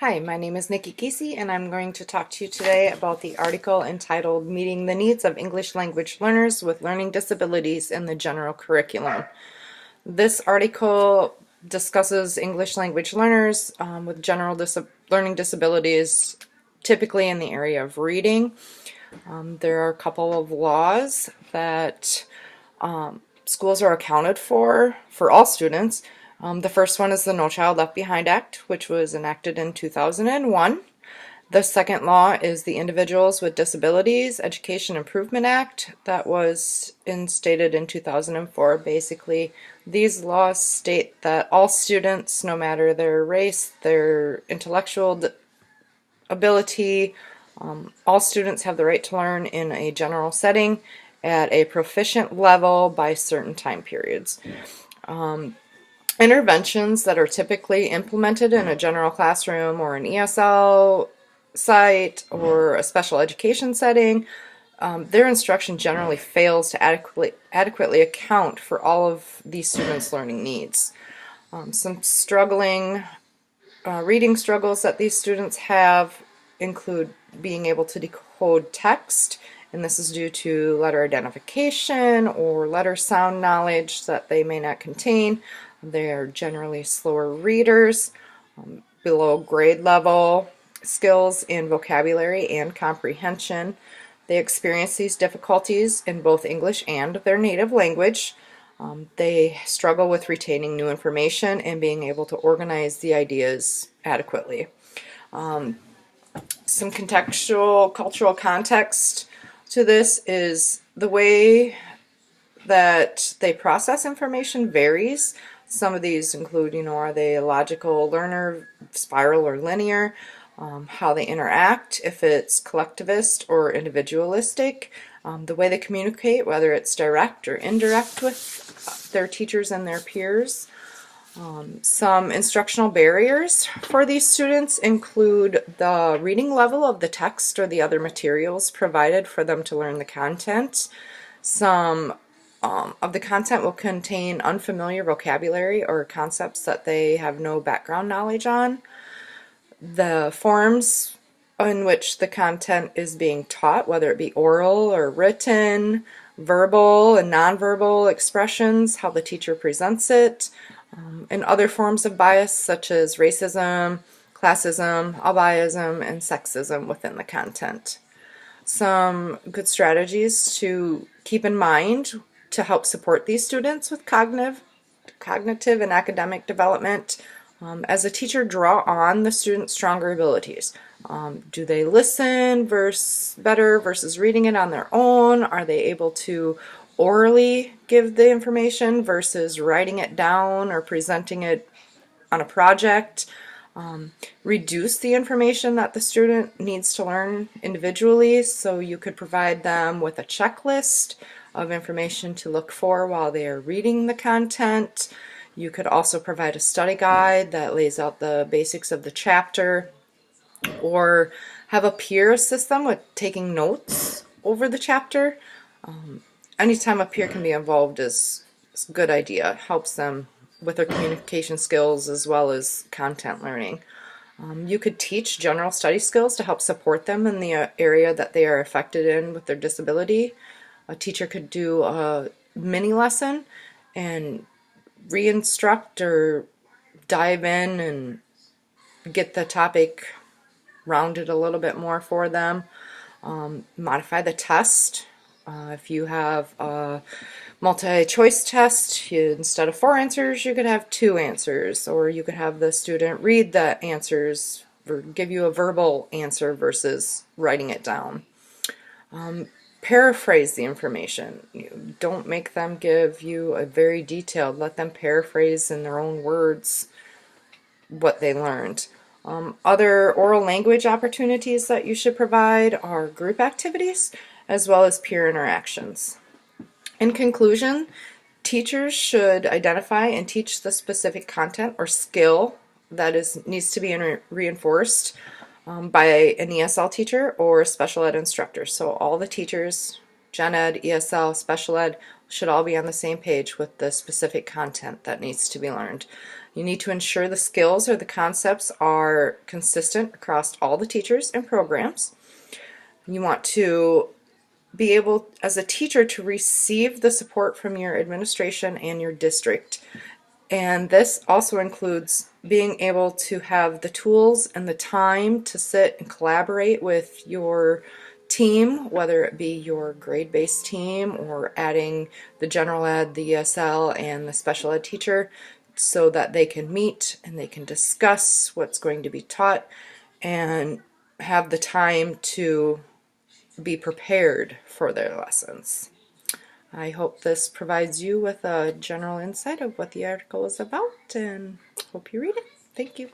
Hi, my name is Nikki Casey, and I'm going to talk to you today about the article entitled Meeting the Needs of English Language Learners with Learning Disabilities in the General Curriculum. This article discusses English language learners with general learning disabilities, typically in the area of reading. There are a couple of laws that schools are accounted for all students. The first one is the No Child Left Behind Act, which was enacted in 2001. The second law is the Individuals with Disabilities Education Improvement Act that was instated in 2004. Basically, these laws state that all students, no matter their race, their intellectual ability, all students have the right to learn in a general setting at a proficient level by certain time periods. Interventions that are typically implemented in a general classroom or an ESL site or a special education setting, their instruction generally fails to adequately account for all of these students' learning needs. Some reading struggles that these students have include being able to decode text, and this is due to letter identification or letter sound knowledge that they may not contain. They're generally slower readers, below grade level skills in vocabulary and comprehension. They experience these difficulties in both English and their native language. They struggle with retaining new information and being able to organize the ideas adequately. Some contextual, cultural context to this is the way that they process information varies. Some of these include, are they a logical learner, spiral or linear, how they interact, if it's collectivist or individualistic, the way they communicate, whether it's direct or indirect with their teachers and their peers. Some instructional barriers for these students include the reading level of the text or the other materials provided for them to learn the content. Some of the content will contain unfamiliar vocabulary or concepts that they have no background knowledge on. The forms in which the content is being taught, whether it be oral or written, verbal and nonverbal expressions, how the teacher presents it, and other forms of bias such as racism, classism, albiism, and sexism within the content. Some good strategies to keep in mind to help support these students with cognitive and academic development. As a teacher, draw on the student's stronger abilities. Do they listen better versus reading it on their own? Are they able to orally give the information versus writing it down or presenting it on a project? Reduce the information that the student needs to learn individually, so you could provide them with a checklist of information to look for while they are reading the content. You could also provide a study guide that lays out the basics of the chapter, or have a peer assist them with taking notes over the chapter. Anytime a peer can be involved is a good idea. Helps them with their communication skills as well as content learning. You could teach general study skills to help support them in the area that they are affected in with their disability. A teacher could do a mini lesson and re-instruct or dive in and get the topic rounded a little bit more for them. Modify the test. If you have a multi-choice test, instead of 4 answers, you could have 2 answers, or you could have the student read the answers or give you a verbal answer versus writing it down. Paraphrase the information. Don't make them give you a very detailed, let them paraphrase in their own words what they learned. Other oral language opportunities that you should provide are group activities as well as peer interactions. In conclusion, teachers should identify and teach the specific content or skill that needs to be reinforced by an ESL teacher or a special ed instructor. So all the teachers, gen ed, ESL, special ed, should all be on the same page with the specific content that needs to be learned. You need to ensure the skills or the concepts are consistent across all the teachers and programs. You want to be able, as a teacher, to receive the support from your administration and your district. And this also includes being able to have the tools and the time to sit and collaborate with your team, whether it be your grade-based team or adding the general ed, the ESL, and the special ed teacher, so that they can meet and they can discuss what's going to be taught and have the time to be prepared for their lessons. I hope this provides you with a general insight of what the article is about, and hope you read it. Thank you.